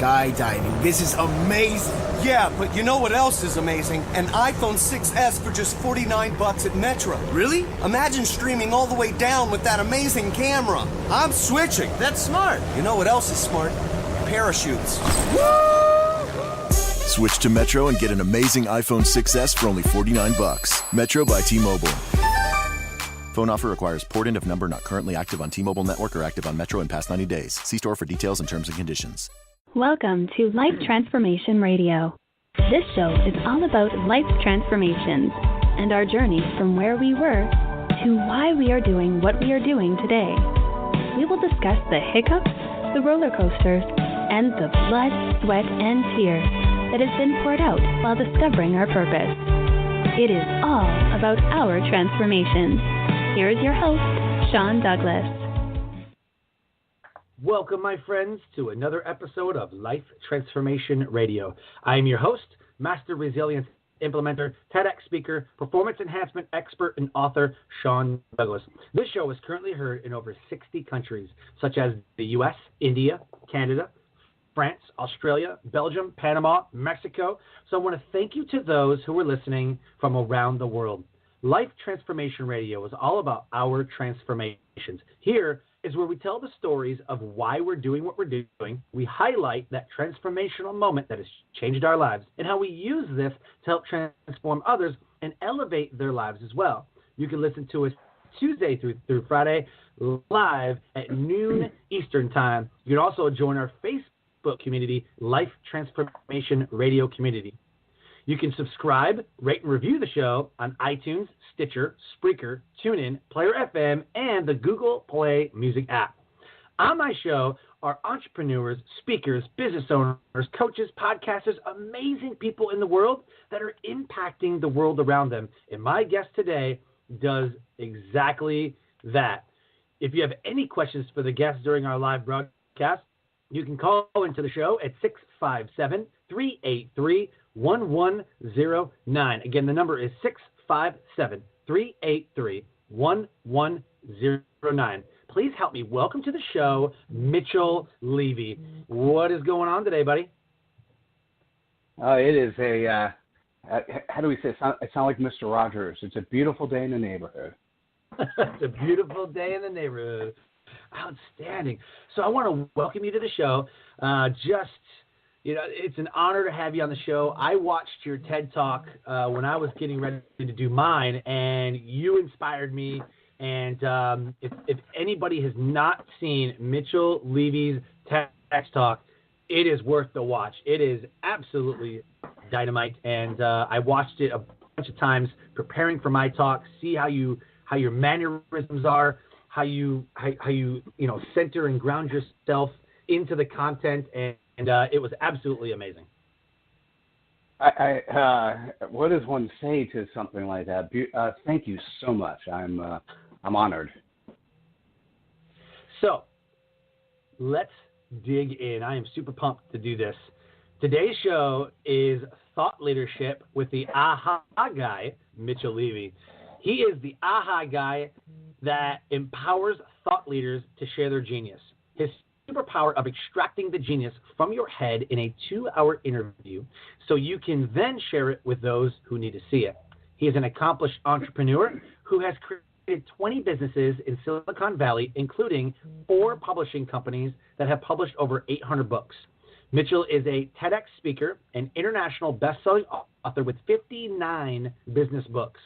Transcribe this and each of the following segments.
skydiving. This is amazing. Yeah, but you know what else is amazing? An iPhone 6S for just $49 at Metro. Really? Imagine streaming all the way down with that amazing camera. I'm switching. That's smart. You know what else is smart? Parachutes. Switch to Metro and get an amazing iPhone 6S for only $49. Metro by T-Mobile. Phone offer requires port-in of number not currently active on T-Mobile network or active on Metro in past 90 days. See store for details and terms and conditions. Welcome to Life Transformation Radio. This show is all about life transformations and our journey from where we were to why we are doing what we are doing today. We will discuss the hiccups, the roller coasters, and the blood, sweat, and tears that has been poured out while discovering our purpose. It is all about our transformations. Here is your host, Sean Douglas. Welcome, my friends, to another episode of Life Transformation Radio. I am your host, Master Resilience Implementer, TEDx speaker, performance enhancement expert, and author, Sean Douglas. This show is currently heard in over 60 countries, such as the U.S., India, Canada, France, Australia, Belgium, Panama, Mexico. So I want to thank you to those who are listening from around the world. Life Transformation Radio is all about our transformations. Here is where we tell the stories of why we're doing what we're doing. We highlight that transformational moment that has changed our lives and how we use this to help transform others and elevate their lives as well. You can listen to us Tuesday through Friday live at noon Eastern Time. You can also join our Facebook community, Life Transformation Radio Community. You can subscribe, rate, and review the show on iTunes, Stitcher, Spreaker, TuneIn, Player FM, and the Google Play Music app. On my show are entrepreneurs, speakers, business owners, coaches, podcasters, amazing people in the world that are impacting the world around them. And my guest today does exactly that. If you have any questions for the guests during our live broadcast, you can call into the show at 657-383-1109. Again, the number is 657-383-1109. Please help me welcome to the show, Mitchell Levy. What is going on today, buddy? It is how do we say it? It sounds like Mr. Rogers. It's a beautiful day in the neighborhood. It's a beautiful day in the neighborhood. Outstanding. So I want to welcome you to the show. It's an honor to have you on the show. I watched your TED Talk when I was getting ready to do mine, and you inspired me. And if anybody has not seen Mitchell Levy's TEDx Talk, it is worth the watch. It is absolutely dynamite, and I watched it a bunch of times preparing for my talk, see how your mannerisms are, how you center and ground yourself into the content, and it was absolutely amazing. What does one say to something like that? Thank you so much. I'm honored. So let's dig in. I am super pumped to do this. Today's show is Thought Leadership with the AHA guy, Mitchell Levy. He is the AHA guy that empowers thought leaders to share their genius. His superpower of extracting the genius from your head in a 2-hour interview so you can then share it with those who need to see it. He is an accomplished entrepreneur who has created 20 businesses in Silicon Valley, including 4 publishing companies that have published over 800 books. Mitchell is a TEDx speaker and international best-selling author with 59 business books.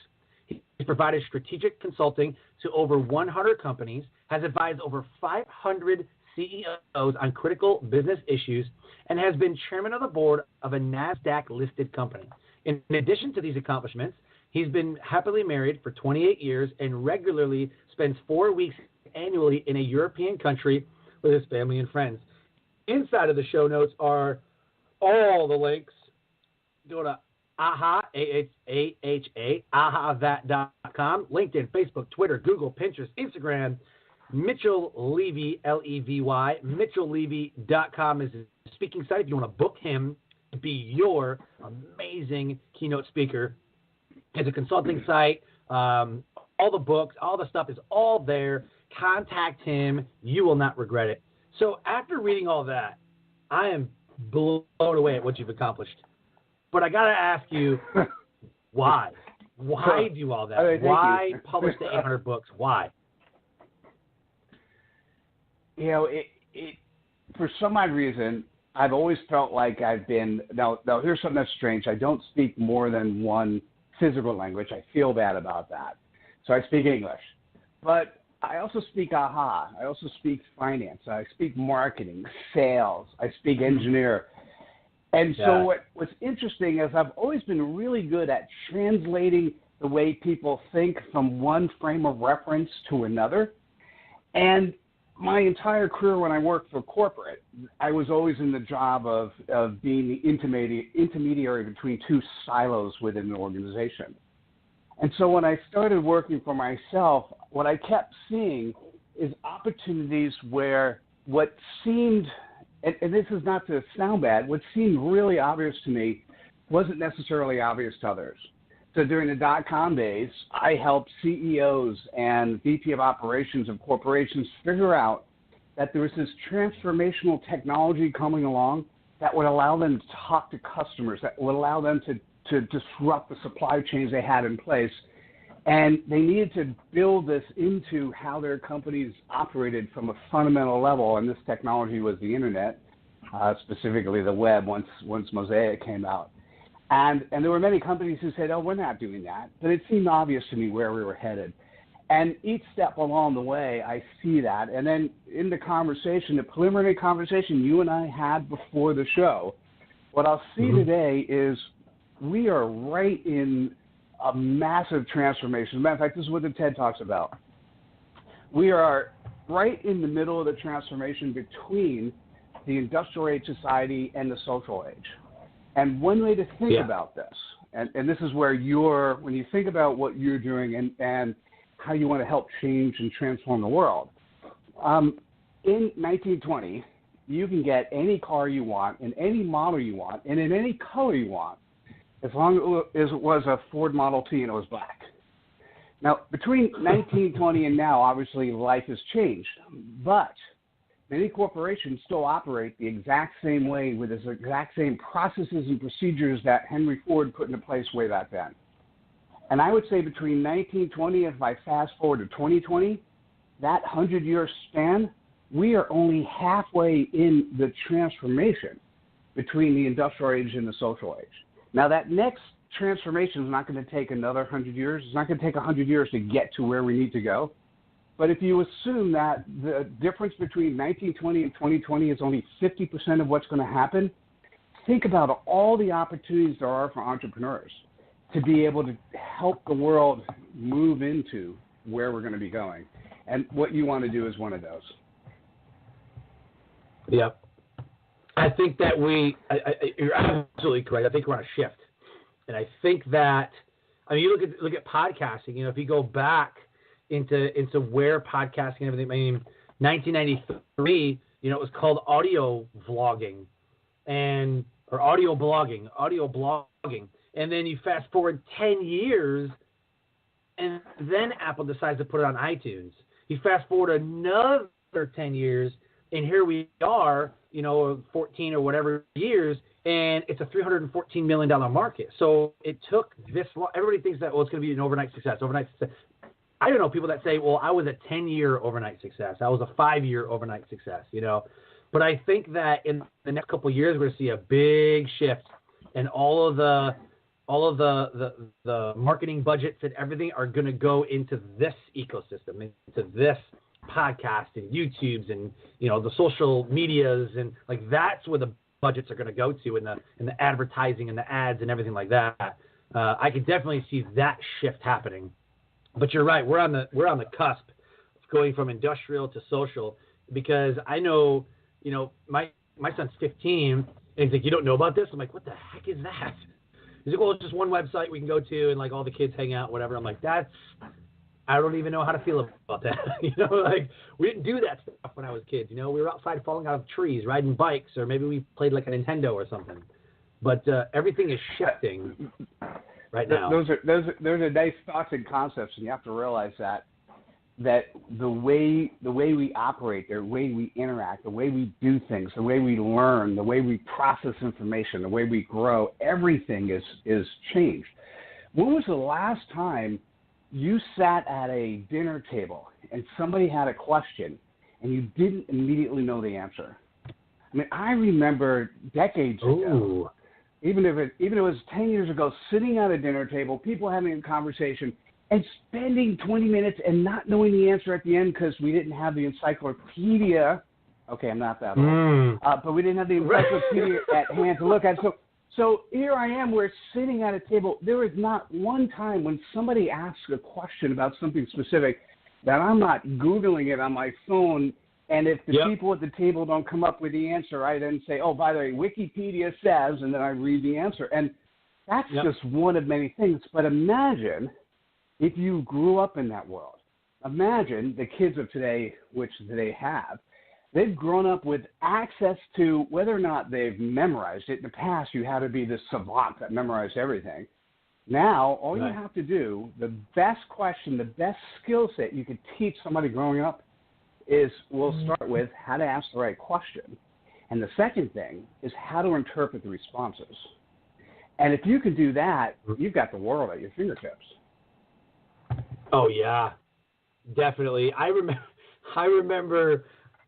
He's provided strategic consulting to over 100 companies, has advised over 500 CEOs on critical business issues, and has been chairman of the board of a NASDAQ-listed company. In addition to these accomplishments, he's been happily married for 28 years and regularly spends 4 weeks annually in a European country with his family and friends. Inside of the show notes are all the links. Go to AHA, A-H-A, ahavat.com, LinkedIn, Facebook, Twitter, Google, Pinterest, Instagram, Mitchell Levy, L-E-V-Y, mitchelllevy.com is his speaking site if you want to book him to be your amazing keynote speaker. It's a consulting site. All the books, all the stuff is all there. Contact him. You will not regret it. So after reading all that, I am blown away at what you've accomplished. But I got to ask you, why? Why do all that? Why publish the 800 books? Why? You know, it for some odd reason, I've always felt like I've been, now here's something that's strange. I don't speak more than one physical language. I feel bad about that. So I speak English. But I also speak AHA. I also speak finance. I speak marketing, sales. I speak engineer. And so what's interesting is I've always been really good at translating the way people think from one frame of reference to another. And my entire career when I worked for corporate, I was always in the job of being the intermediary between two silos within an organization. And so when I started working for myself, what I kept seeing is opportunities where what seemed, and this is not to sound bad, what seemed really obvious to me wasn't necessarily obvious to others. So during the dot-com days, I helped CEOs and VP of operations of corporations figure out that there was this transformational technology coming along that would allow them to talk to customers, that would allow them to disrupt the supply chains they had in place. And they needed to build this into how their companies operated from a fundamental level, and this technology was the internet, specifically the web once Mosaic came out. And there were many companies who said, oh, we're not doing that. But it seemed obvious to me where we were headed. And each step along the way, I see that. And then in the conversation, the preliminary conversation you and I had before the show, what I'll see today is we are right in a massive transformation. As a matter of fact, this is what the TED talks about. We are right in the middle of the transformation between the industrial age society and the social age. And one way to think about this, and this is where when you think about what you're doing and how you want to help change and transform the world, in 1920, you can get any car you want, in any model you want, and in any color you want, as long as it was a Ford Model T and it was black. Now, between 1920 and now, obviously, life has changed, but many corporations still operate the exact same way with the exact same processes and procedures that Henry Ford put into place way back then. And I would say between 1920 and if I fast forward to 2020, that 100-year span, we are only halfway in the transformation between the industrial age and the social age. Now, that next transformation is not going to take another 100 years. It's not going to take 100 years to get to where we need to go. But if you assume that the difference between 1920 and 2020 is only 50% of what's going to happen, think about all the opportunities there are for entrepreneurs to be able to help the world move into where we're going to be going. And what you want to do is one of those. Yep. I think that you're absolutely correct. I think we're on a shift. And I think that, I mean, you look at podcasting, if you go back into where podcasting and everything, I mean, 1993, it was called audio vlogging or audio blogging. And then you fast forward 10 years, and then Apple decides to put it on iTunes. You fast forward another 10 years, and here we are, 14 or whatever years, and it's a $314 million market. So it took this long. Everybody thinks that, it's going to be an overnight success. I don't know people that say, well, I was a 10-year overnight success. I was a 5-year overnight success, But I think that in the next couple of years, we're going to see a big shift, and all of the marketing budgets and everything are going to go into this ecosystem, into this podcast and YouTubes and the social medias, and like that's where the budgets are going to go to, and the advertising and the ads and everything like that. I could definitely see that shift happening. But you're right, we're on the cusp of going from industrial to social, because I know my son's 15 and he's like, you don't know about this? I'm like, what the heck is that? He's like, well, it's just one website we can go to and like all the kids hang out, whatever. I'm like, I don't even know how to feel about that. Like we didn't do that stuff when I was kids. We were outside falling out of trees, riding bikes, or maybe we played like a Nintendo or something. But everything is shifting right now. Those are nice thoughts and concepts, and you have to realize that that the way we operate, the way we interact, the way we do things, the way we learn, the way we process information, the way we grow, everything is changed. When was the last time you sat at a dinner table and somebody had a question and you didn't immediately know the answer? I mean, I remember decades ago, even if it was 10 years ago, sitting at a dinner table, people having a conversation, and spending 20 minutes and not knowing the answer at the end because we didn't have the encyclopedia. Okay, I'm not that old. But we didn't have the encyclopedia at hand to look at. So here I am, we're sitting at a table. There is not one time when somebody asks a question about something specific that I'm not Googling it on my phone. And if the people at the table don't come up with the answer, I then say, oh, by the way, Wikipedia says, and then I read the answer. And that's just one of many things. But imagine if you grew up in that world. Imagine the kids of today, which they have, they've grown up with access to, whether or not they've memorized it. In the past, you had to be this savant that memorized everything. Now, all you have to do, the best question, the best skill set you could teach somebody growing up is, we'll start with how to ask the right question. And the second thing is how to interpret the responses. And if you can do that, you've got the world at your fingertips. Oh yeah, definitely. I remember,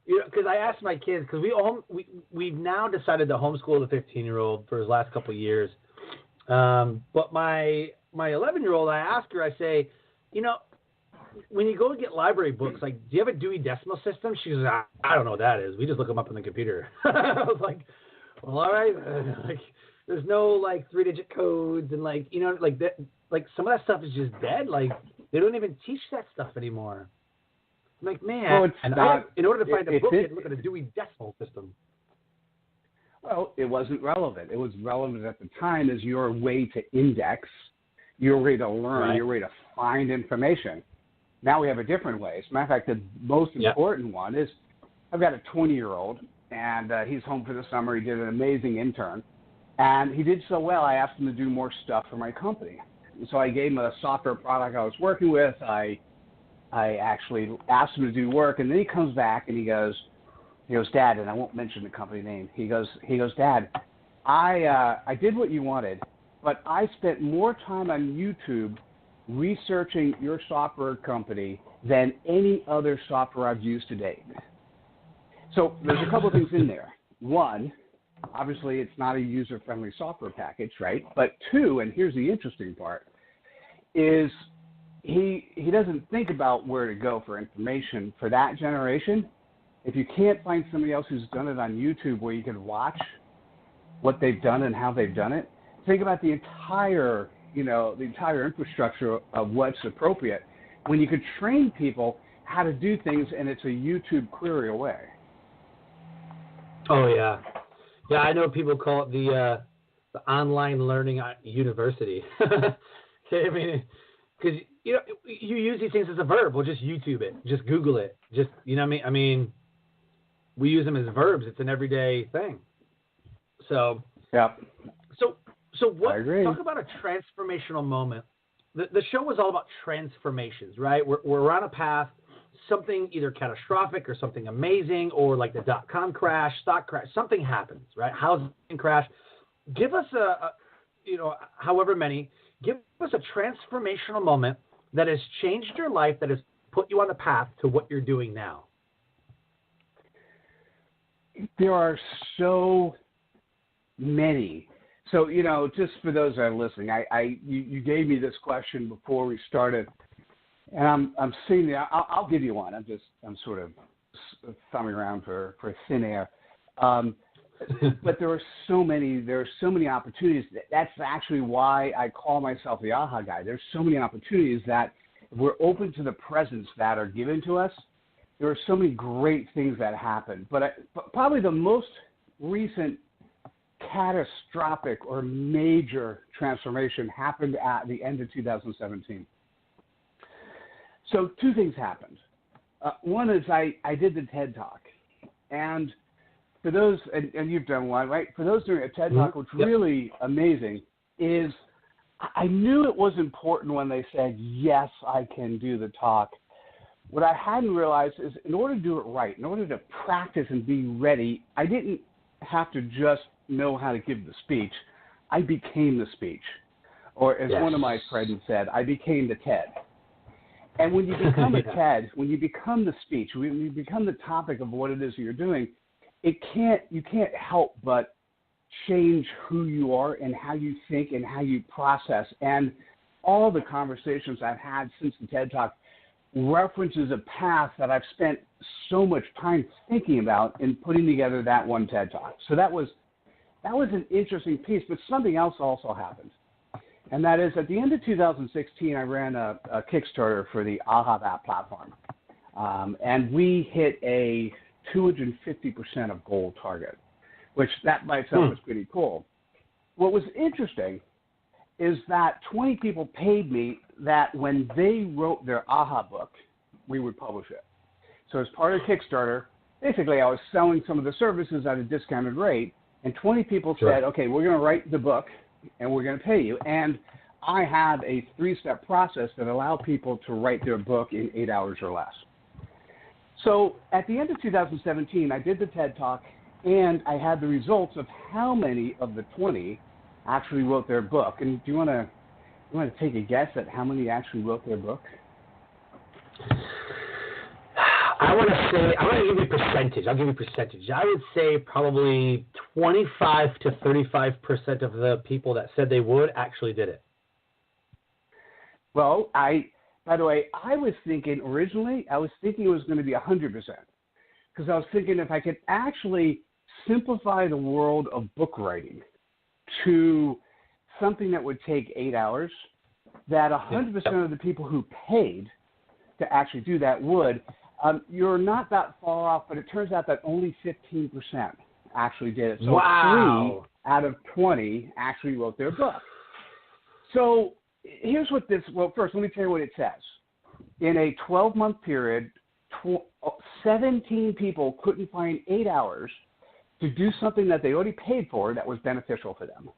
because I asked my kids, because we've now decided to homeschool the 15-year-old for his last couple of years. But my 11-year-old, I asked her, I say, when you go to get library books, like, do you have a Dewey Decimal System? She goes, I don't know what that is. We just look them up on the computer. I was like, well, all right. Like, there's no like 3-digit codes and like like that. Like some of that stuff is just dead. Like they don't even teach that stuff anymore. I'm like, man, in order to find a book, you had to look at a Dewey Decimal System. Well, it wasn't relevant. It was relevant at the time as your way to index, your way to learn, your way to find information. Now we have a different way. As a matter of fact, the most important one is I've got a 20-year-old, and he's home for the summer. He did an amazing intern, and he did so well, I asked him to do more stuff for my company. So I gave him a software product I was working with. I actually asked him to do work, and then he comes back and he goes, Dad, and I won't mention the company name. He goes, Dad, I did what you wanted, but I spent more time on YouTube researching your software company than any other software I've used to date. So there's a couple of things in there. One, obviously it's not a user-friendly software package, right? But two, and here's the interesting part, is he doesn't think about where to go for information for that generation. If you can't find somebody else who's done it on YouTube where you can watch what they've done and how they've done it, think about the entire infrastructure of what's appropriate when you could train people how to do things and it's a YouTube query away. Oh, yeah. Yeah, I know people call it the online learning university. I mean, because, you use these things as a verb. Well, just YouTube it. Just Google it. Just, what I mean? I mean, we use them as verbs. It's an everyday thing. So, So what? Talk about a transformational moment. The show was all about transformations, right? We're on a path, something either catastrophic or something amazing, or like the .com crash, stock crash, something happens, right? Housing crash. Give us however many. Give us a transformational moment that has changed your life, that has put you on the path to what you're doing now. There are so many. So, just for those that are listening, you gave me this question before we started, and I'm sitting there. I'll give you one. I'm sort of thumbing around for thin air. But there are so many opportunities. That's actually why I call myself the aha guy. There's so many opportunities that if we're open to the presents that are given to us, there are so many great things that happen. But probably the most recent catastrophic or major transformation happened at the end of 2017. So two things happened. One is I did the TED Talk. And for those, and you've done one, right? For those doing a TED Talk, what's really amazing is I knew it was important when they said, yes, I can do the talk. what I hadn't realized is in order to do it right, in order to practice and be ready, I didn't have to just know how to give the speech. I became the speech. Or as one of my friends said, I became the TED. And when you become a TED, when you become the speech, when you become the topic of what it is that you're doing, you can't help but change who you are and how you think and how you process. And all the conversations I've had since the TED Talk references a path that I've spent so much time thinking about in putting together that one TED Talk. So that was an interesting piece, but something else also happened. And that is at the end of 2016, I ran a Kickstarter for the AHA app platform. And we hit a 250% of goal target, which that by itself was pretty cool. What was interesting is that 20 people paid me that when they wrote their AHA book, we would publish it. So as part of Kickstarter, basically I was selling some of the services at a discounted rate, and 20 people said, okay, we're going to write the book, and we're going to pay you. And I have a 3-step process that allow people to write their book in 8 hours or less. So at the end of 2017, I did the TED Talk, and I had the results of how many of the 20 actually wrote their book. And do you want to take a guess at how many actually wrote their book? I'm going to give you a percentage. I'll give you a percentage. I would say probably 25 to 35% of the people that said they would actually did it. Well, by the way, I was thinking originally, it was going to be 100%. Because I was thinking if I could actually simplify the world of book writing to something that would take 8 hours, that 100% of the people who paid to actually do that would. You're not that far off, but it turns out that only 15% actually did it. So 3 out of 20 actually wrote their book. So here's what first, let me tell you what it says. In a 12-month period, 17 people couldn't find 8 hours to do something that they already paid for that was beneficial for them.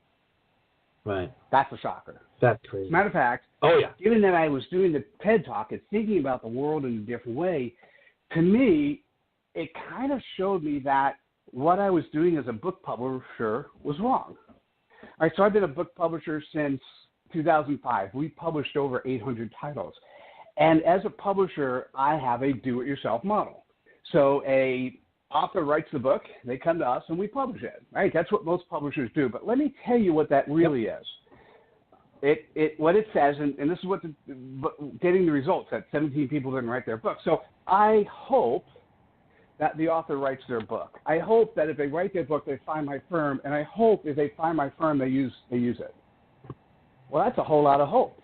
Right. That's a shocker. That's crazy. As a matter of fact, given that I was doing the TED Talk and thinking about the world in a different way, to me, it kind of showed me that what I was doing as a book publisher was wrong. All right, so I've been a book publisher since 2005. We published over 800 titles. And as a publisher, I have a do-it-yourself model. So a author writes the book, they come to us, and we publish it. Right? That's what most publishers do. But let me tell you what that really is. What it says, and this is what getting the results, that 17 people didn't write their book. So I hope that the author writes their book. I hope that if they write their book, they find my firm, and I hope if they find my firm, they use it. Well, that's a whole lot of hope.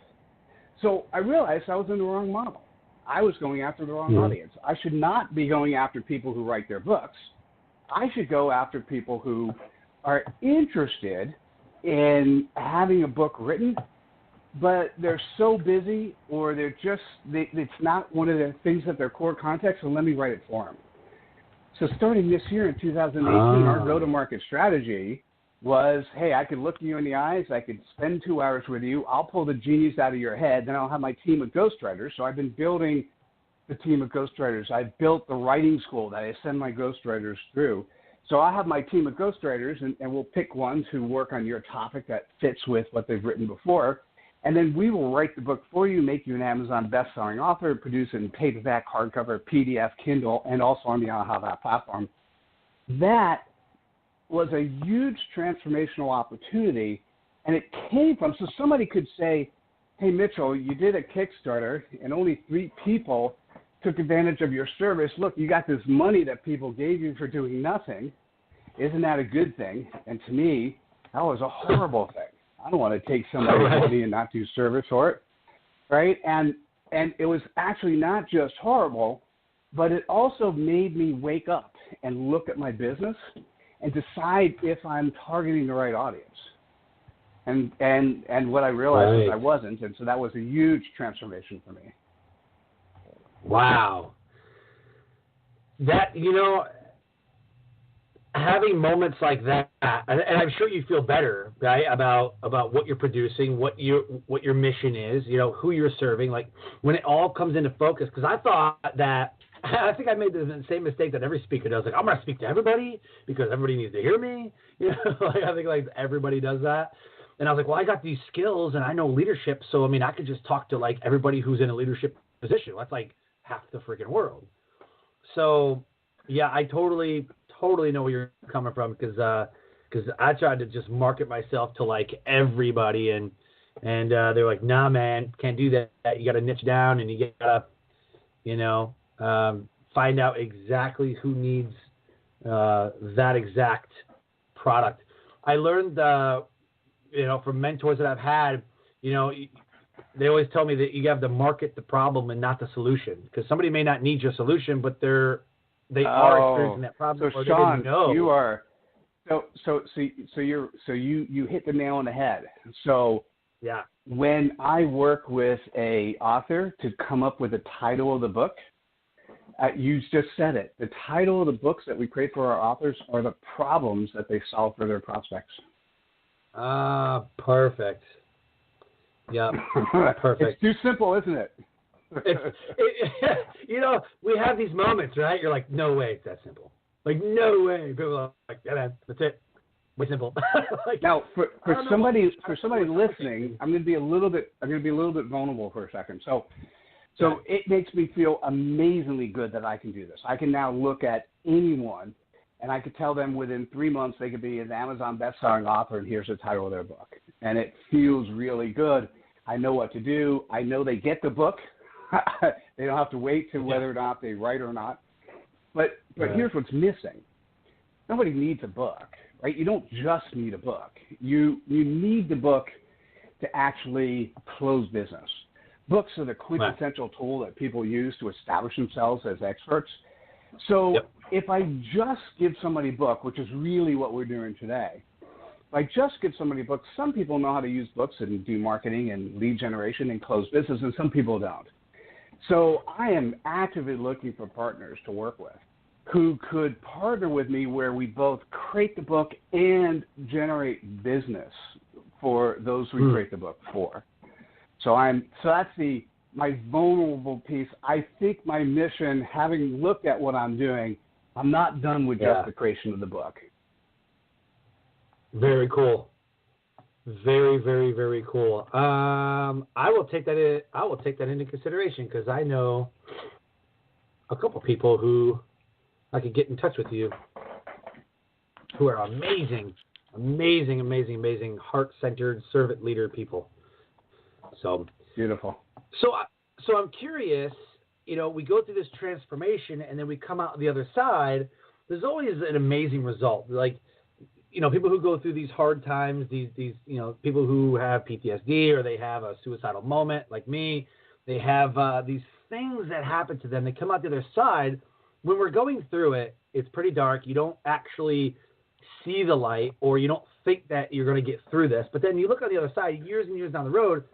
So I realized I was in the wrong model. I was going after the wrong audience. I should not be going after people who write their books. I should go after people who are interested in having a book written, but they're so busy or it's not one of the things that their core context, so let me write it for them. So starting this year in 2018, our go-to-market strategy was, hey, I could look you in the eyes, I could spend 2 hours with you, I'll pull the genius out of your head, then I'll have my team of ghostwriters. So I've been building the team of ghostwriters. I've built the writing school that I send my ghostwriters through. So I have my team of ghostwriters, and we'll pick ones who work on your topic that fits with what they've written before. And then we will write the book for you, make you an Amazon best-selling author, produce it in paperback, hardcover, PDF, Kindle, and also on the AHA platform. That was a huge transformational opportunity, and it came from, so somebody could say, hey, Mitchell, you did a Kickstarter, and only 3 people took advantage of your service. Look, you got this money that people gave you for doing nothing. Isn't that a good thing? And to me, that was a horrible thing. I don't want to take somebody's money and not do service for it, right? And it was actually not just horrible, but it also made me wake up and look at my business and decide if I'm targeting the right audience. And what I realized is I wasn't, and so that was a huge transformation for me. Wow. That, having moments like that, and I'm sure you feel better, right, about what you're producing, what your mission is, who you're serving, like when it all comes into focus. Because I thought that, I think I made the same mistake that every speaker does. Like, I'm going to speak to everybody because everybody needs to hear me. I think like everybody does that. And I was like, well, I got these skills and I know leadership. So, I mean, I could just talk to like everybody who's in a leadership position. That's like half the freaking world. So, yeah, I totally know where you're coming from because I tried to just market myself to like everybody and they're like, nah, man, can't do that. You got to niche down and you got to, find out exactly who needs that exact product. I learned, from mentors that I've had, they always tell me that you have to market the problem and not the solution because somebody may not need your solution, but they are experiencing that problem. So Sean, you are you hit the nail on the head. So yeah, when I work with a author to come up with the title of the book, you just said it. The title of the books that we create for our authors are the problems that they solve for their prospects. Perfect. Yeah, perfect. It's too simple, isn't it? We have these moments, right? You're like, no way it's that simple. Like, no way. People are like, yeah, man, that's it. Way simple. Like, now, for somebody listening, I'm going to be a little bit vulnerable for a second. So it makes me feel amazingly good that I can do this. I can now look at anyone, and I could tell them within 3 months they could be an Amazon best-selling author, and here's the title of their book. And it feels really good. I know what to do. I know they get the book. They don't have to wait to whether or not they write or not. But here's what's missing. Nobody needs a book, right? You don't just need a book. You need the book to actually close business. Books are the quintessential tool that people use to establish themselves as experts. So if I just give somebody a book, which is really what we're doing today, if I just give somebody a book, some people know how to use books and do marketing and lead generation and close business, and some people don't. So I am actively looking for partners to work with who could partner with me where we both create the book and generate business for those we create the book for. So that's my vulnerable piece. I think my mission, having looked at what I'm doing, I'm not done with just the creation of the book. Very cool. Very, very, very cool. I will take that into consideration because I know a couple people who I could get in touch with you who are amazing, heart-centered, servant leader people. So beautiful. So I'm curious. We go through this transformation and then we come out the other side. There's always an amazing result. Like, people who go through these hard times, these people who have PTSD or they have a suicidal moment like me, they have these things that happen to them. They come out the other side. When we're going through it, it's pretty dark. You don't actually see the light or you don't think that you're going to get through this. But then you look on the other side, years and years down the road,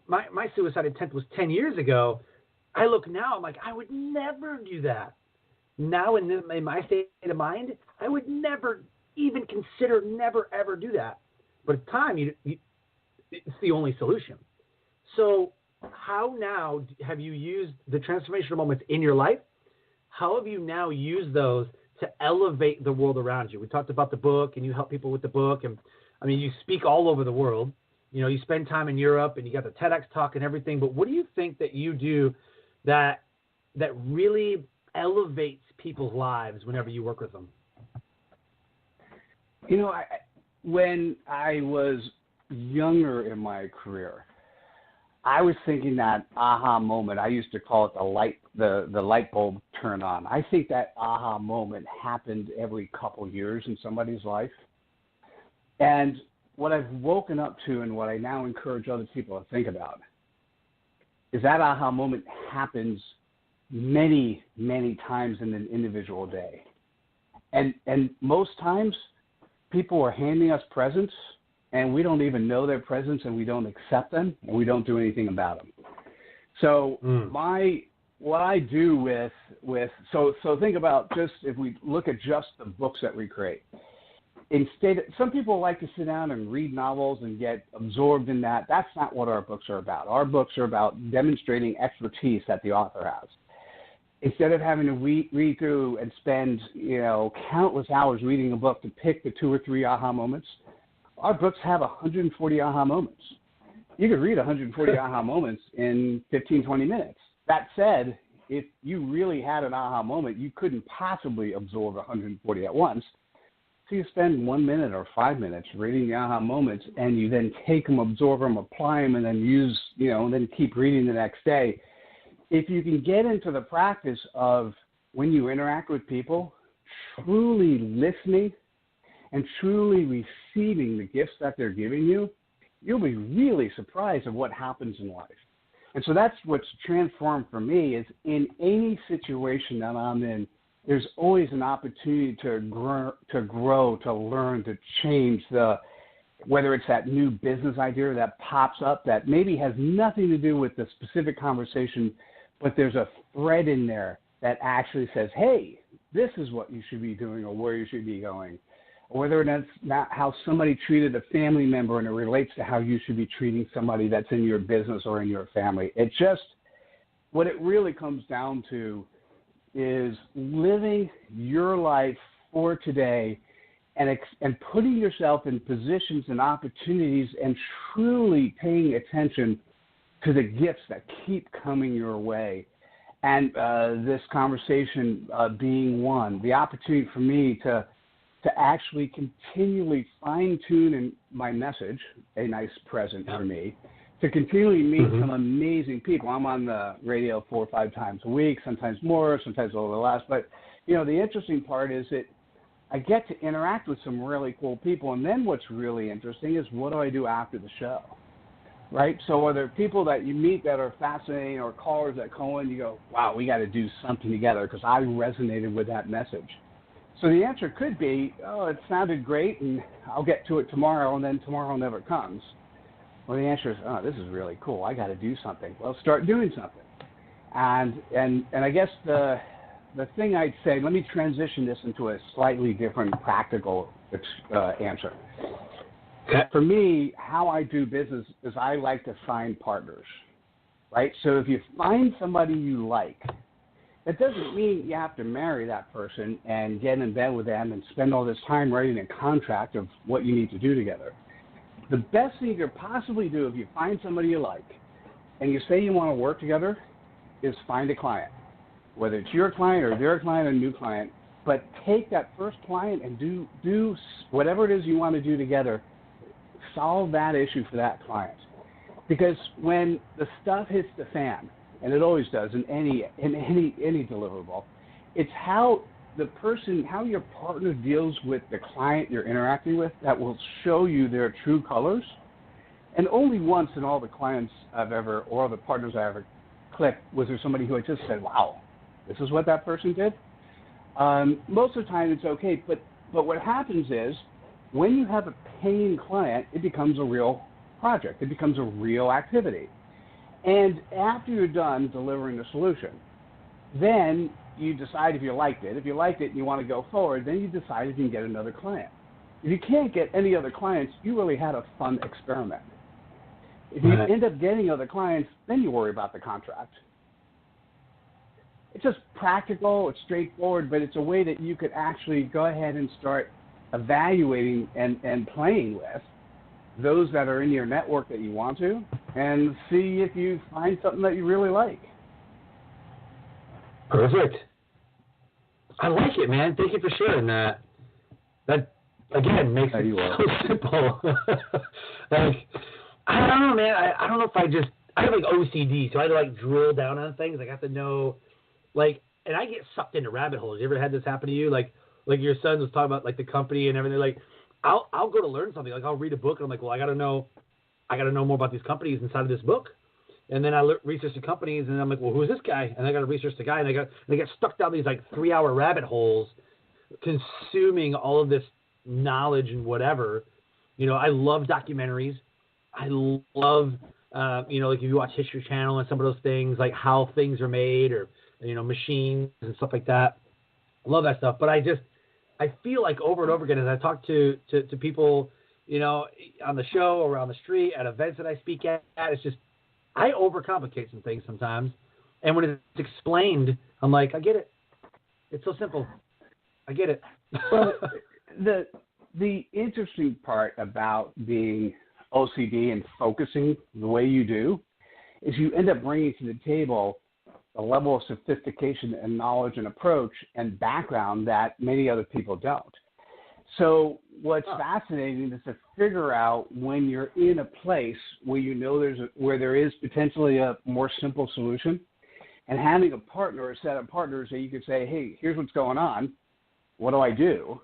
my suicide attempt was 10 years ago. I look now, I'm like, I would never do that. Now in my state of mind, I would never even consider never, ever do that. But at the time, it's the only solution. So how now have you used the transformational moments in your life? How have you now used those to elevate the world around you? We talked about the book, and you help people with the book. And, I mean, you speak all over the world. You spend time in Europe, and you got the TEDx talk and everything. But what do you think that you do that really elevates people's lives whenever you work with them? When I was younger in my career, I was thinking that aha moment. I used to call it the light bulb turn on. I think that aha moment happened every couple years in somebody's life. And what I've woken up to and what I now encourage other people to think about is that aha moment happens many, many times in an individual day. And most times people are handing us presents and we don't even know their presents and we don't accept them and we don't do anything about them. So my what I do with so think about just if we look at just the books that we create. Instead, some people like to sit down and read novels and get absorbed in that. That's not what our books are about. Our books are about demonstrating expertise that the author has. Instead of having to read through and spend, countless hours reading a book to pick the 2 or 3 aha moments, our books have 140 aha moments. You could read 140 aha moments in 15, 20 minutes. That said, if you really had an aha moment, you couldn't possibly absorb 140 at once. So you spend 1 minute or 5 minutes reading the aha moments, and you then take them, absorb them, apply them, and then use, and then keep reading the next day. If you can get into the practice of when you interact with people, truly listening and truly receiving the gifts that they're giving you, you'll be really surprised at what happens in life. And so that's what's transformed for me is in any situation that I'm in, there's always an opportunity to grow, to learn, to change, whether it's that new business idea that pops up that maybe has nothing to do with the specific conversation, but there's a thread in there that actually says, hey, this is what you should be doing or where you should be going. Or whether that's not how somebody treated a family member and it relates to how you should be treating somebody that's in your business or in your family. It's just what it really comes down to is living your life for today and putting yourself in positions and opportunities and truly paying attention to the gifts that keep coming your way. And this conversation being one, the opportunity for me to actually continually fine-tune in my message, a nice present for me, to continually meet some amazing people. I'm on the radio 4 or 5 times a week, sometimes more, sometimes a little less. But, the interesting part is that I get to interact with some really cool people. And then what's really interesting is what do I do after the show, right? So are there people that you meet that are fascinating or callers that call in, you go, wow, we got to do something together because I resonated with that message. So the answer could be, oh, it sounded great, and I'll get to it tomorrow, and then tomorrow never comes. Well, the answer is, oh, this is really cool. I got to do something. Well, start doing something. And I guess the thing I'd say, let me transition this into a slightly different practical answer. For me, how I do business is I like to find partners, right? So if you find somebody you like, that doesn't mean you have to marry that person and get in bed with them and spend all this time writing a contract of what you need to do together. The best thing you could possibly do if you find somebody you like and you say you want to work together is find a client, whether it's your client or their client or a new client, but take that first client and do whatever it is you want to do together, solve that issue for that client. Because when the stuff hits the fan, and it always does in any deliverable, it's how your partner deals with the client you're interacting with that will show you their true colors. And only once in all the clients or the partners I ever clicked was there somebody who I just said, wow, this is what that person did. Most of the time it's okay, but what happens is when you have a paying client, it becomes a real project. It becomes a real activity. And after you're done delivering the solution, then you decide if you liked it. If you liked it and you want to go forward, then you decide if you can get another client. If you can't get any other clients, you really had a fun experiment. If you end up getting other clients, then you worry about the contract. It's just practical, it's straightforward, but it's a way that you could actually go ahead and start evaluating and playing with those that are in your network that you want to, and see if you find something that you really like. Perfect. I like it, man. Thank you for sharing that. That, again, makes it so simple. Like, I don't know, man. I don't know if I have like OCD, so I have to drill down on things. I have to know, and I get sucked into rabbit holes. You ever had this happen to you? Like your son was talking about the company and everything. I'll go to learn something. I'll read a book, and I'm like, well, I got to know more about these companies inside of this book. And then I research the companies, and I'm like, well, who's this guy? And I got to research the guy, and I get stuck down these 3-hour rabbit holes, consuming all of this knowledge and whatever. I love documentaries. I love Like if you watch History Channel and some of those things, like how things are made or, machines and stuff like that. I love that stuff. But I feel like over and over again, as I talk to people, on the show or on the street, at events that I speak at, it's just, I overcomplicate some things sometimes. And when it's explained, I'm like, I get it. It's so simple. I get it. Well, the interesting part about being OCD and focusing the way you do is you end up bringing to the table a level of sophistication and knowledge and approach and background that many other people don't. So what's fascinating is to figure out when you're in a place where where there is potentially a more simple solution, and having a partner or a set of partners that you could say, hey, here's what's going on. What do I do?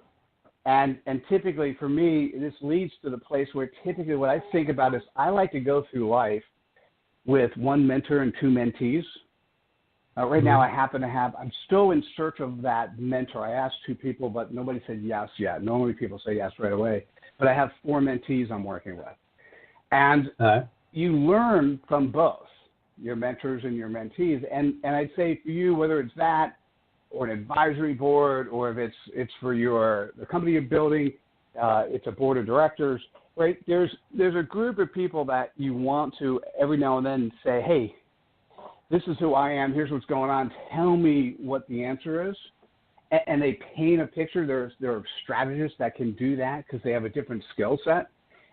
And typically for me, this leads to the place where typically what I think about is I like to go through life with one mentor and two mentees. Right now I'm still in search of that mentor. I asked two people, but nobody said yes yet. Normally people say yes right away. But I have 4 mentees I'm working with. And you learn from both your mentors and your mentees. And I'd say for you, whether it's that or an advisory board, or if it's for the company you're building, it's a board of directors, right? There's a group of people that you want to every now and then say, hey, this is who I am. Here's what's going on. Tell me what the answer is. And they paint a picture. There are strategists that can do that because they have a different skill set.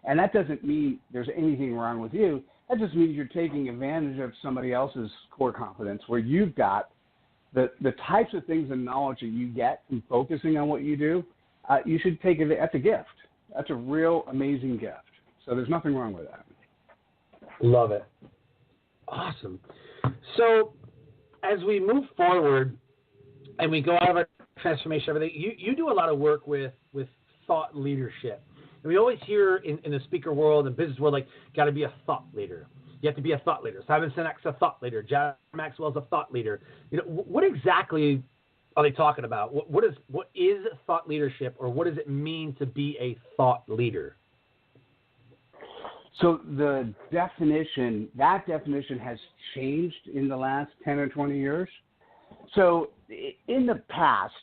And that doesn't mean there's anything wrong with you. That just means you're taking advantage of somebody else's core competence where you've got the types of things and knowledge that you get from focusing on what you do. You should take it. That's a gift. That's a real amazing gift. So there's nothing wrong with that. Love it. Awesome. So as we move forward and we go out of our transformation, everything, you do a lot of work with thought leadership. And we always hear in the speaker world and business world, like, got to be a thought leader. You have to be a thought leader. Simon Sinek's a thought leader. John Maxwell's a thought leader. What exactly are they talking about? What is thought leadership, or what does it mean to be a thought leader? So that definition has changed in the last 10 or 20 years. So in the past,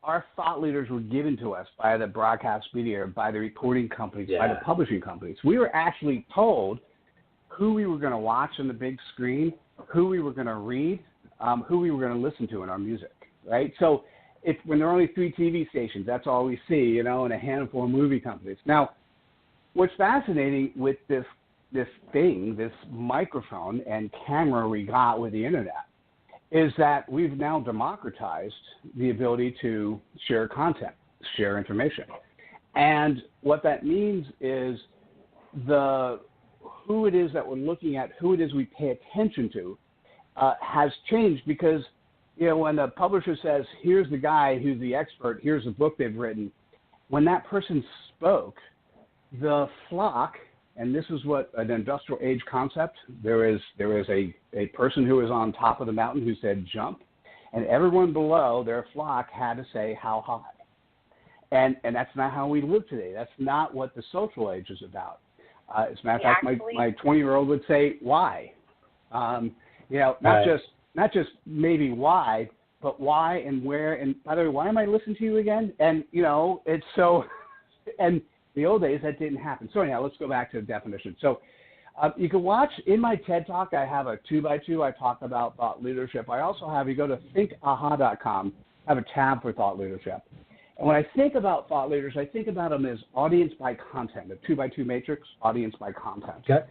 our thought leaders were given to us by the broadcast media, by the recording companies, by the publishing companies. We were actually told who we were going to watch on the big screen, who we were going to read, who we were going to listen to in our music, right? So when there are only 3 TV stations, that's all we see, and a handful of movie companies. Now, what's fascinating with this microphone and camera we got with the internet is that we've now democratized the ability to share content, share information. And what that means is who it is that we're looking at, who it is we pay attention to, has changed because, when the publisher says, here's the guy who's the expert, here's the book they've written, when that person spoke, the flock, and this is what an industrial age concept, there is a person who is on top of the mountain who said jump, and everyone below their flock had to say how high. And that's not how we live today. That's not what the social age is about. As a matter of fact, my 20-year-old would say why. Not just maybe why, but why and where. And by the way, why am I listening to you again? And it's so. And the old days that didn't happen. So anyhow, let's go back to the definition. So you can watch in my TED Talk. I have a 2x2. I talk about thought leadership. I also have, you go to thinkaha.com. I have a tab for thought leadership. And when I think about thought leaders, I think about them as audience by content, a 2x2 matrix, audience by content. Okay.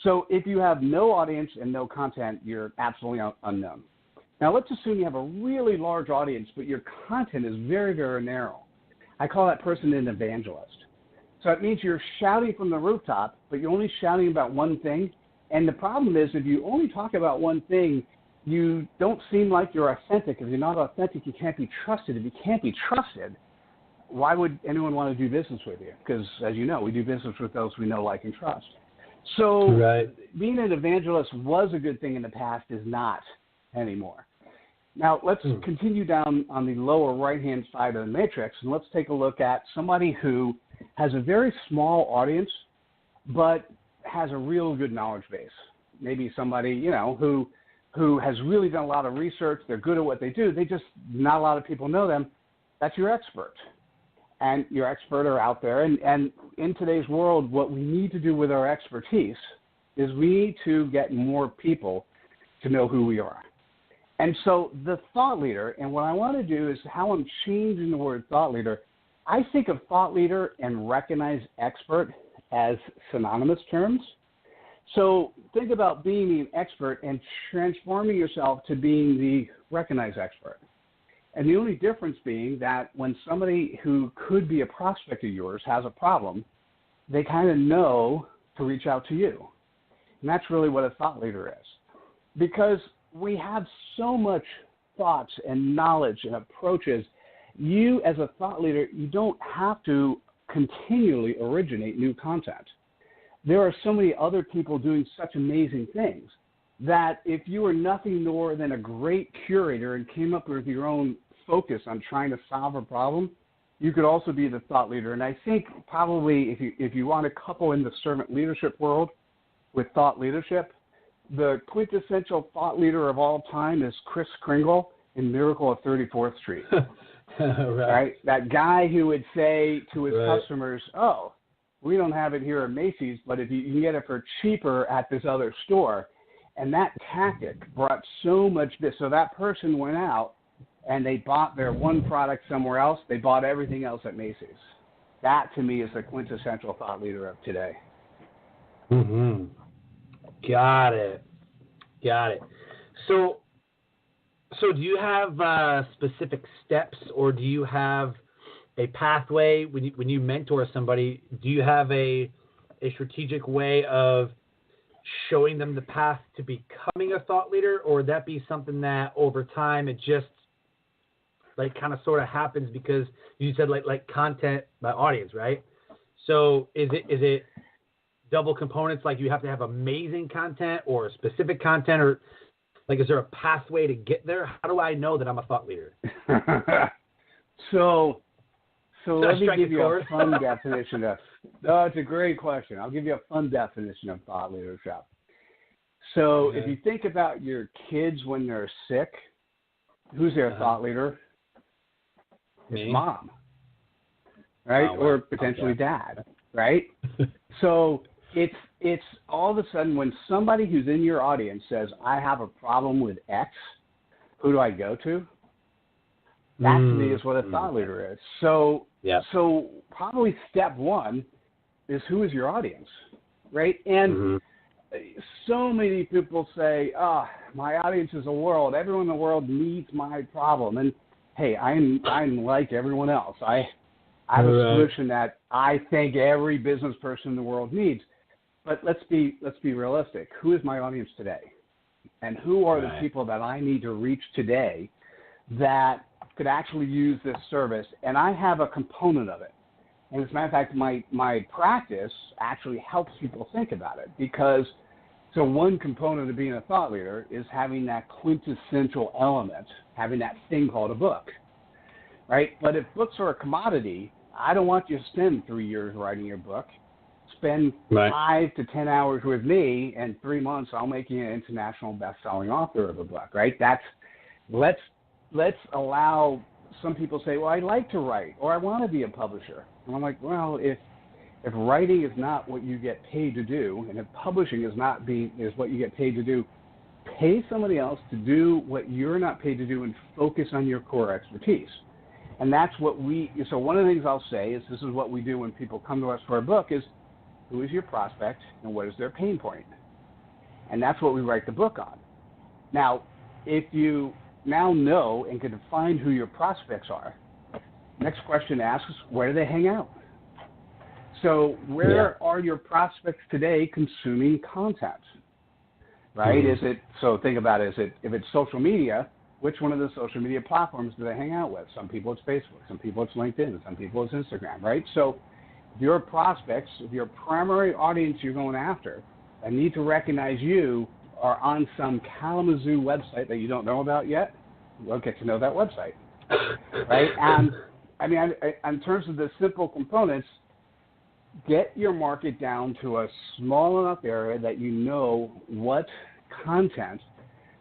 So if you have no audience and no content, you're absolutely unknown. Now let's assume you have a really large audience, but your content is very, very narrow. I call that person an evangelist. So it means you're shouting from the rooftop, but you're only shouting about one thing. And the problem is if you only talk about one thing, you don't seem like you're authentic. If you're not authentic, you can't be trusted. If you can't be trusted, why would anyone want to do business with you? Because, as you know, we do business with those we know, like, and trust. So being an evangelist was a good thing in the past, is not anymore. Now, let's continue down on the lower right-hand side of the matrix, and let's take a look at somebody who has a very small audience, but has a real good knowledge base. Maybe somebody, you know, who has really done a lot of research. They're good at what they do. They just, not a lot of people know them. That's your expert. And your expert are out there. And in today's world, what we need to do with our expertise is we need to get more people to know who we are. And so the thought leader, and what I want to do is how I'm changing the word thought leader. I think of thought leader and recognized expert as synonymous terms. So think about being an expert and transforming yourself to being the recognized expert. And the only difference being that when somebody who could be a prospect of yours has a problem, they kind of know to reach out to you. And that's really what a thought leader is. Because we have so much thoughts and knowledge and approaches. You, as a thought leader, you don't have to continually originate new content. There are so many other people doing such amazing things that if you were nothing more than a great curator and came up with your own focus on trying to solve a problem, you could also be the thought leader. And I think probably if you want to couple in the servant leadership world with thought leadership, the quintessential thought leader of all time is Kris Kringle in Miracle of 34th Street. Right? That guy who would say to his customers, oh, we don't have it here at Macy's, but if you can get it for cheaper at this other store. And that tactic brought so much business. So that person went out and they bought their one product somewhere else. They bought everything else at Macy's. That, to me, is the quintessential thought leader of today. Mm-hmm. Got it. So do you have specific steps, or do you have a pathway when you mentor somebody? Do you have a strategic way of showing them the path to becoming a thought leader, or would that be something that over time it just like kind of sort of happens because you said like content by audience, right? So is it double components, like you have to have amazing content or specific content, or like is there a pathway to get there? How do I know that I'm a thought leader? So let me give you a fun definition of. No, it's a great question. I'll give you a fun definition of thought leadership. So if you think about your kids when they're sick, who's their thought leader? Me? It's mom, right? Oh, wow. Or potentially dad, right? So it's all of a sudden when somebody who's in your audience says, I have a problem with X, who do I go to? That to me is what a thought leader is. So probably step one is who is your audience, right? And so many people say, my audience is the world. Everyone in the world needs my problem. And hey, I'm like everyone else. I have a solution that I think every business person in the world needs. But let's be realistic. Who is my audience today? And who are the people that I need to reach today that could actually use this service? And I have a component of it. And as a matter of fact, my practice actually helps people think about it, because so one component of being a thought leader is having that quintessential element, having that thing called a book, right? But if books are a commodity, I don't want you to spend 3 years writing your book. Spend 5 to 10 hours with me, and 3 months I'll make you an international best-selling author of a book, right? Let's allow. Some people say, well, I like to write, or I want to be a publisher. And I'm like, well, if writing is not what you get paid to do, and if publishing is what you get paid to do, pay somebody else to do what you're not paid to do and focus on your core expertise. And that's what so one of the things I'll say is this is what we do when people come to us for a book is, who is your prospect and what is their pain point? And that's what we write the book on. Now, if you now know and can define who your prospects are, next question asks, where do they hang out? So where are your prospects today consuming content, right? So think about it, if it's social media, which one of the social media platforms do they hang out with? Some people it's Facebook, some people it's LinkedIn, some people it's Instagram, right? So if your prospects, if your primary audience you're going after, I need to recognize you are on some Kalamazoo website that you don't know about yet, we'll get to know that website, right? And I mean, in terms of the simple components, get your market down to a small enough area that you know what content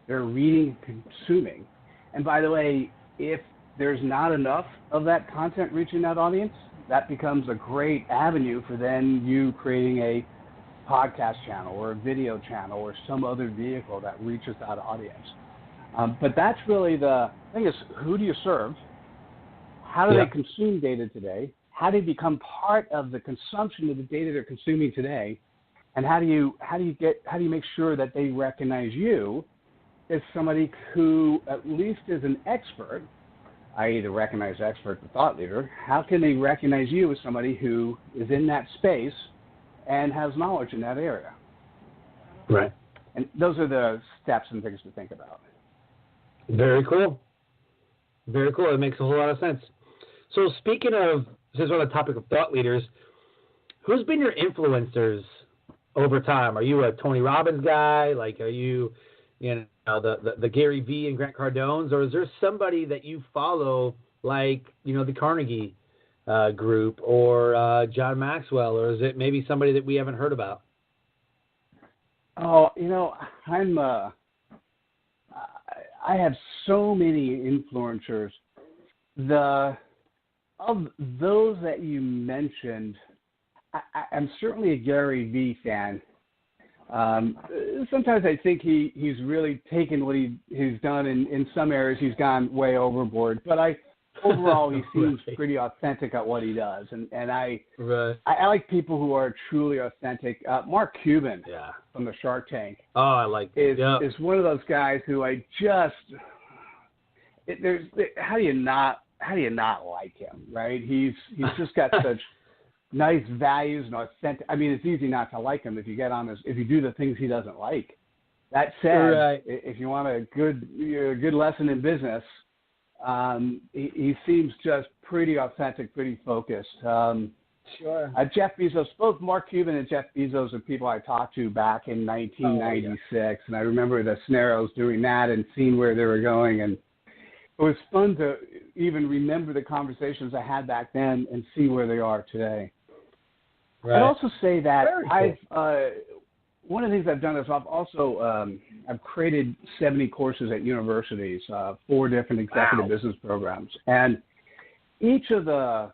they're reading and consuming. And by the way, if there's not enough of that content reaching that audience, that becomes a great avenue for then you creating a podcast channel or a video channel or some other vehicle that reaches that audience. But that's really the thing is, who do you serve? How do they consume data today? How do you become part of the consumption of the data they're consuming today? And how do you make sure that they recognize you as somebody who at least is an expert, i.e. the recognized expert, the thought leader? How can they recognize you as somebody who is in that space and has knowledge in that area? Right. And those are the steps and things to think about. Very cool. Very cool. It makes a whole lot of sense. So speaking of, since we're on the topic of thought leaders, who's been your influencers over time? Are you a Tony Robbins guy? Like, are you, the Gary Vee and Grant Cardones? Or is there somebody that you follow, like, the Carnegie group or John Maxwell? Or is it maybe somebody that we haven't heard about? Oh, I have so many influencers. Of those that you mentioned, I'm certainly a Gary Vee fan. Sometimes I think he's really taken what he's done. In some areas, he's gone way overboard. But overall, he seems pretty authentic at what he does. And I like people who are truly authentic. Mark Cuban from the Shark Tank. Oh, I like that. Is one of those guys who I just how do you not like him, right? He's just got such nice values and authentic. I mean, it's easy not to like him if you if you do the things he doesn't like. That said, if you want a good lesson in business, he seems just pretty authentic, pretty focused. Sure. Jeff Bezos, both Mark Cuban and Jeff Bezos are people I talked to back in 1996, and I remember the scenarios doing that and seeing where they were going, and it was fun to even remember the conversations I had back then and see where they are today. Right. I'd also say that one of the things I've done is I've created 70 courses at universities, 4 different executive business programs, and each of the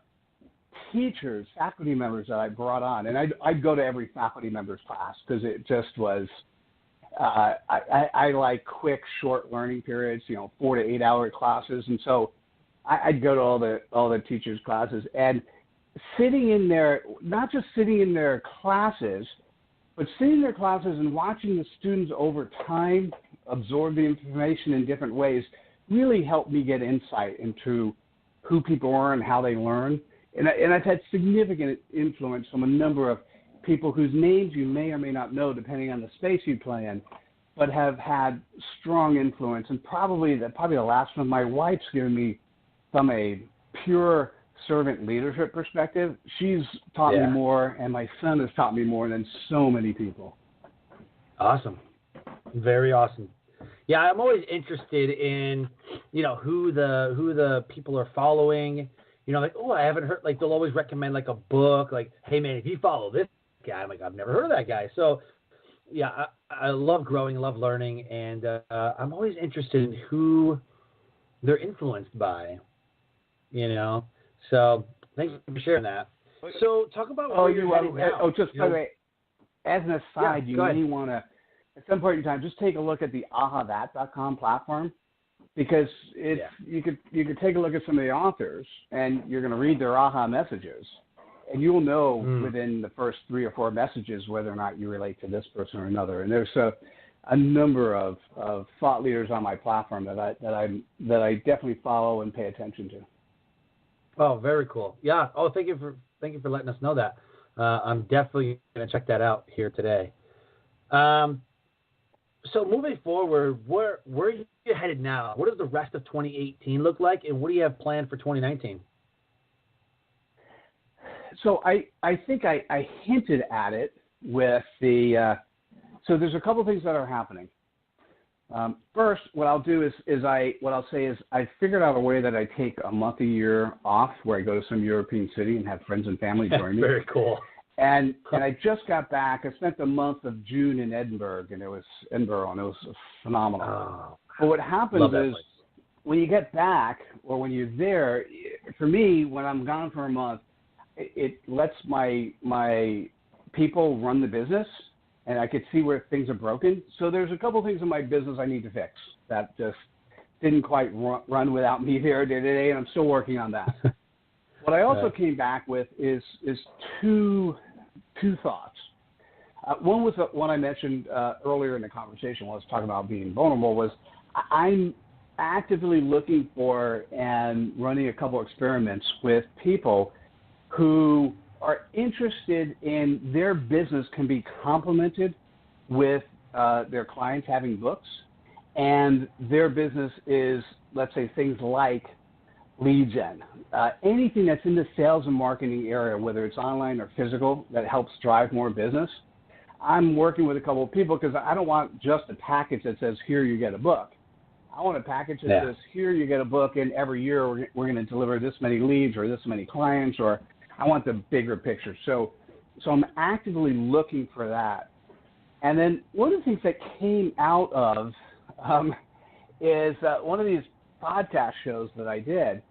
teachers, faculty members that I brought on, and I'd go to every faculty member's class because it just was. I like quick, short learning periods, 4 to 8 hour classes, and so I'd go to all the teachers' classes and sitting in there, not just sitting in their classes, but sitting in their classes and watching the students over time absorb the information in different ways really helped me get insight into who people are and how they learn. And I've had significant influence from a number of people whose names you may or may not know, depending on the space you play in, but have had strong influence. And probably the last one, my wife's given me, from a pure servant leadership perspective, she's taught me more, and my son has taught me more than so many people. Awesome. Very awesome. Yeah, I'm always interested in, who the people are following. Like, oh, I haven't heard, like, they'll always recommend, like, a book, like, hey, man, if you follow this guy, I'm like, I've never heard of that guy. So, yeah, I love growing, love learning, and I'm always interested in who they're influenced by, So, thanks for sharing that. So, talk about where you're heading now. Oh, just by the way, as an aside, you may want to, at some point in time, just take a look at the ahathat.com platform. Because you could take a look at some of the authors, and you're going to read their aha messages, and you'll know within the first 3 or 4 messages whether or not you relate to this person or another. And there's a number of thought leaders on my platform that I definitely follow and pay attention to. Oh, very cool. Yeah. Oh, thank you for letting us know that. I'm definitely going to check that out here today. So moving forward, where are you headed now? What does the rest of 2018 look like, and what do you have planned for 2019? So I think I hinted at it with so there's a couple things that are happening. First, what I'll do is I figured out a way that I take a month a year off where I go to some European city and have friends and family join me. Very cool. And I just got back. I spent the month of June in Edinburgh, and it was phenomenal. Oh, but what happens is when you get back or when you're there, for me, when I'm gone for a month, it lets my people run the business, and I could see where things are broken. So there's a couple things in my business I need to fix that just didn't quite run without me there today, and I'm still working on that. What I also came back with is two thoughts. One was one I mentioned earlier in the conversation when I was talking about being vulnerable was I'm actively looking for and running a couple experiments with people who are interested in their business can be complemented with their clients having books, and their business is, let's say, things like lead gen, anything that's in the sales and marketing area, whether it's online or physical, that helps drive more business. I'm working with a couple of people because I don't want just a package that says, here you get a book. I want a package that says, here you get a book, and every year we're going to deliver this many leads or this many clients, or I want the bigger picture. So I'm actively looking for that. And then one of the things that came out of is one of these podcast shows that I did.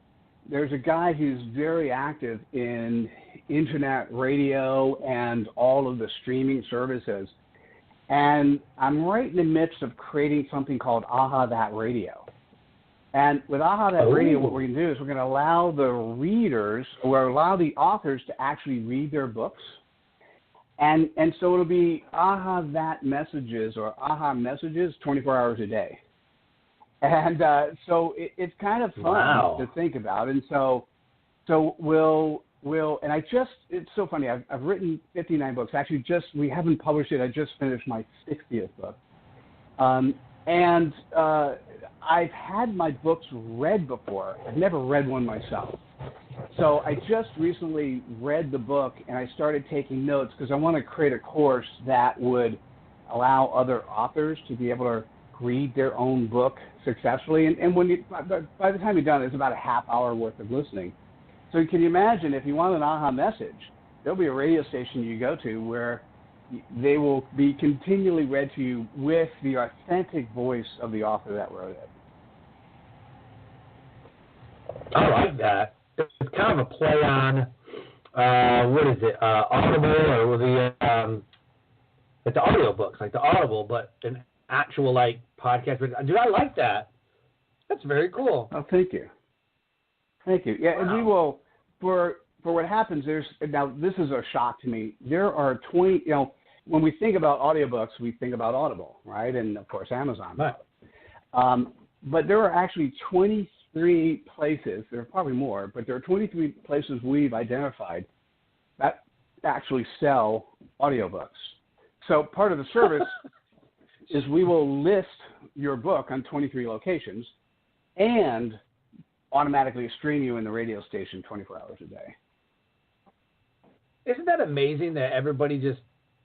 There's a guy who's very active in internet radio and all of the streaming services. And I'm right in the midst of creating something called Aha That Radio. And with Aha That Radio, what we're going to do is we're going to allow the readers or allow the authors to actually read their books. And so it'll be Aha That Messages or Aha Messages 24 hours a day. And so it's kind of fun to think about. And so we'll and it's so funny. I've written 59 books. Actually, we haven't published it. I just finished my 60th book. And I've had my books read before. I've never read one myself. So I just recently read the book, and I started taking notes because I want to create a course that would allow other authors to be able to read their own book successfully. And when by the time you're done, it's about a half hour worth of listening. So can you imagine if you want an aha message, there'll be a radio station you go to where they will be continually read to you with the authentic voice of the author that wrote it. I like that. It's kind of a play on, what is it, Audible or the it's audiobooks, like the Audible, but an actual like podcast. Dude, I like that. That's very cool. Oh, thank you. Thank you. Yeah, and we will, for what happens, now this is a shock to me. There are 20, when we think about audiobooks, we think about Audible, right? And of course, Amazon. Right. But there are actually 23 places, there are probably more, but there are 23 places we've identified that actually sell audiobooks. So part of the service is we will list your book on 23 locations and automatically stream you in the radio station 24 hours a day. Isn't that amazing that everybody just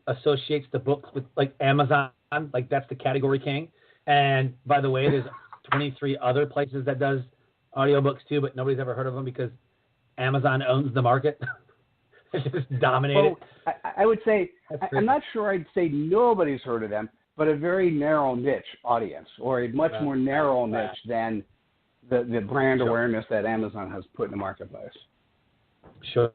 associates the books with like Amazon, like that's the category king? And by the way, there's 23 other places that does audiobooks too, but nobody's ever heard of them because Amazon owns the market. It's just dominated. Well, I would say, I'm not sure I'd say nobody's heard of them, but a very narrow niche audience, or a much more narrow niche than the brand awareness that Amazon has put in the marketplace. Sure.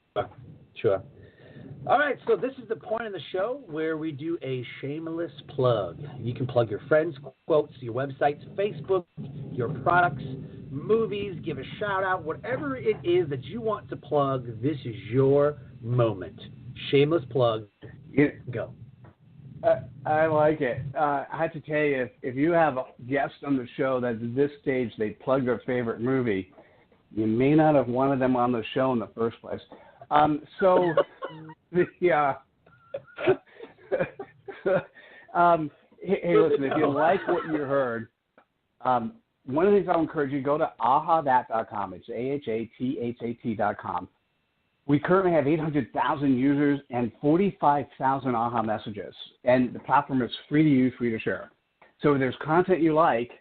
All right, so this is the point in the show where we do a shameless plug. You can plug your friends' quotes, your websites, Facebook, your products, movies, give a shout out, whatever it is that you want to plug. This is your moment. Shameless plug. Go. I like it. I have to tell you, if you have guests on the show that at this stage they plug their favorite movie, you may not have wanted them on the show in the first place. So, hey, listen, if you like what you heard, one of the things I'll encourage you, go to ahathat.com. It's ahathat.com. We currently have 800,000 users and 45,000 AHA messages, and the platform is free to use, free to share. So if there's content you like,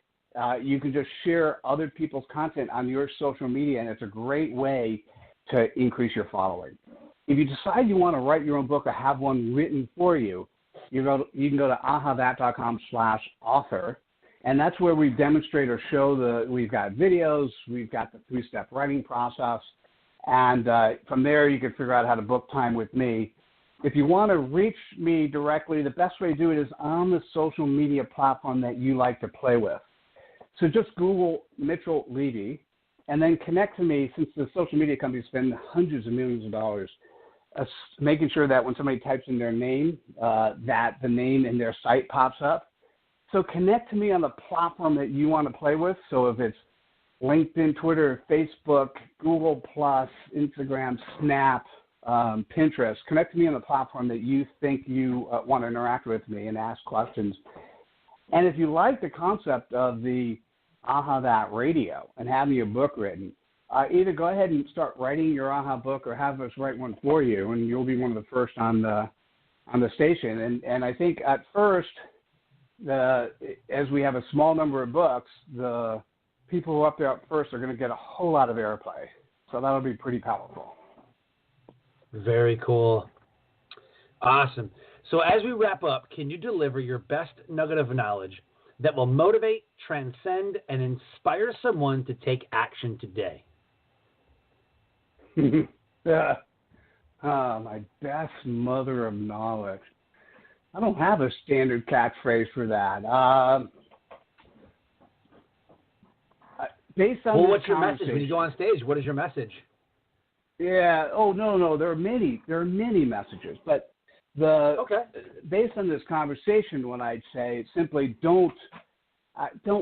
you can just share other people's content on your social media, and it's a great way to increase your following. If you decide you want to write your own book or have one written for you, you can go to ahathat.com/author, and that's where we demonstrate or show we've got videos, we've got the 3-step writing process, and from there you can figure out how to book time with me. If you want to reach me directly, the best way to do it is on the social media platform that you like to play with. So just Google Mitchell Levy, and then connect to me, since the social media companies spend hundreds of millions of dollars making sure that when somebody types in their name, that the name in their site pops up. So connect to me on the platform that you want to play with. So if it's LinkedIn, Twitter, Facebook, Google+, Instagram, Snap, Pinterest, connect to me on the platform that you think you want to interact with me and ask questions. And if you like the concept of the Aha That Radio and having your book written, either go ahead and start writing your Aha book or have us write one for you, and you'll be one of the first on the station. And I think at first, as we have a small number of books, the people who are up there up first are going to get a whole lot of airplay. So that'll be pretty powerful. Very cool. Awesome. So as we wrap up, can you deliver your best nugget of knowledge that will motivate, transcend, and inspire someone to take action today? My best mother of knowledge. I don't have a standard catchphrase for that. Based on what's your message when you go on stage? What is your message? Yeah. Oh, no. There are many messages, but based on this conversation, what I'd say is simply don't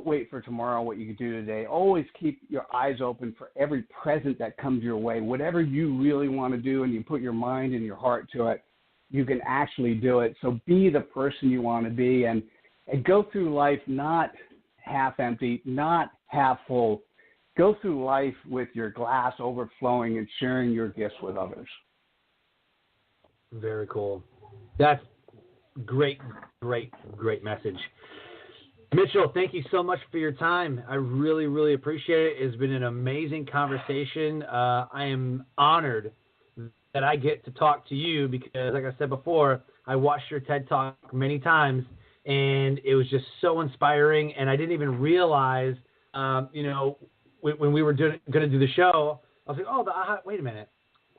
wait for tomorrow what you can do today. Always keep your eyes open for every present that comes your way. Whatever you really want to do and you put your mind and your heart to it, you can actually do it. So be the person you want to be and go through life not half empty, not half full. Go through life with your glass overflowing and sharing your gifts with others. Very cool. That's great message. Mitchell, thank you so much for your time. I really, really appreciate it. It's been an amazing conversation. I am honored that I get to talk to you because, like I said before, I watched your TED Talk many times, and it was just so inspiring, and I didn't even realize, when we were going to do the show, I was like, wait a minute.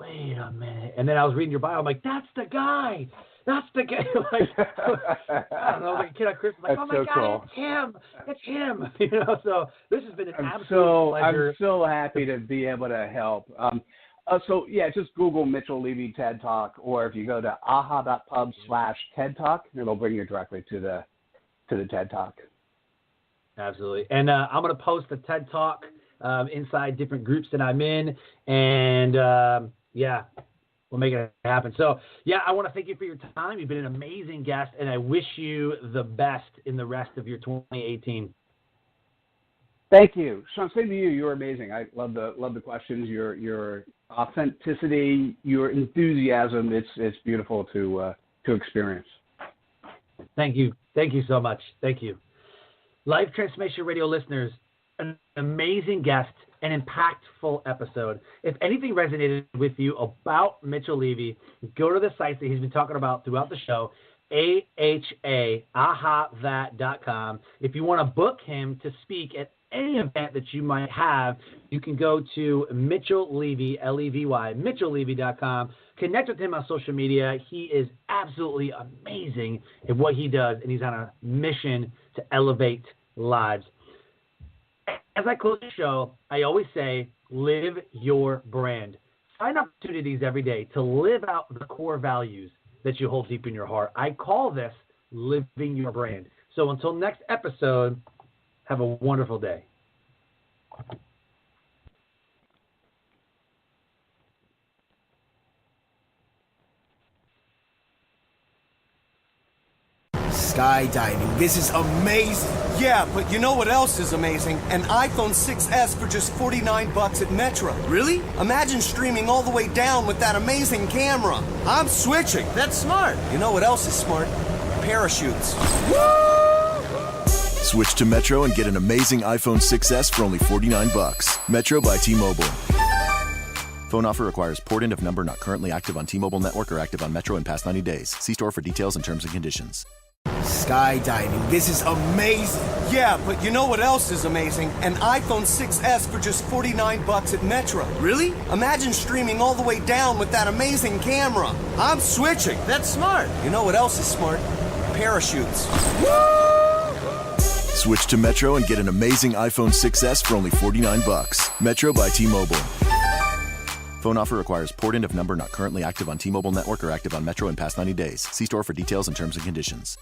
And then I was reading your bio. I'm like, that's the guy. Like, I don't know, like a kid on Christmas. Like, oh my God, cool. It's him. So this has been an absolute pleasure. I'm so happy to be able to help. Just Google Mitchell Levy TED Talk, or if you go to aha.pub/TED Talk, it'll bring you directly to the TED Talk. Absolutely. And I'm going to post the TED Talk inside different groups that I'm in, and we'll make it happen. So, I want to thank you for your time. You've been an amazing guest, and I wish you the best in the rest of your 2018. Thank you, Sean. Same to you. You're amazing. I love the questions. Your authenticity, your enthusiasm. It's beautiful to experience. Thank you. Thank you so much. Thank you. Life Transformation Radio listeners, an amazing guest, an impactful episode. If anything resonated with you about Mitchell Levy, go to the sites that he's been talking about throughout the show, ahathat.com. If you want to book him to speak at any event that you might have, you can go to Mitchell Levy, Levy, MitchellLevy.com. Connect with him on social media. He is absolutely amazing at what he does, and he's on a mission to elevate lives. As I close the show, I always say, live your brand. Find opportunities every day to live out the core values that you hold deep in your heart. I call this living your brand. So until next episode, have a wonderful day. Skydiving. This is amazing. Yeah, but you know what else is amazing? An iPhone 6S for just $49 at Metro. Really? Imagine streaming all the way down with that amazing camera. I'm switching. That's smart. You know what else is smart? Parachutes. Switch to Metro and get an amazing iPhone 6S for only $49. Metro by T-Mobile. Phone offer requires port-in of number not currently active on T-Mobile network or active on Metro in past 90 days. See store for details and terms and conditions. Skydiving. This is amazing. Yeah, but you know what else is amazing? An iPhone 6S for just 49 bucks at Metro. Really? Imagine streaming all the way down with that amazing camera. I'm switching. That's smart. You know what else is smart? Parachutes. Switch to Metro and get an amazing iPhone 6S for only 49 bucks. Metro by T-Mobile. Phone offer requires port-in of number not currently active on T-Mobile network or active on Metro in past 90 days. See store for details and terms and conditions.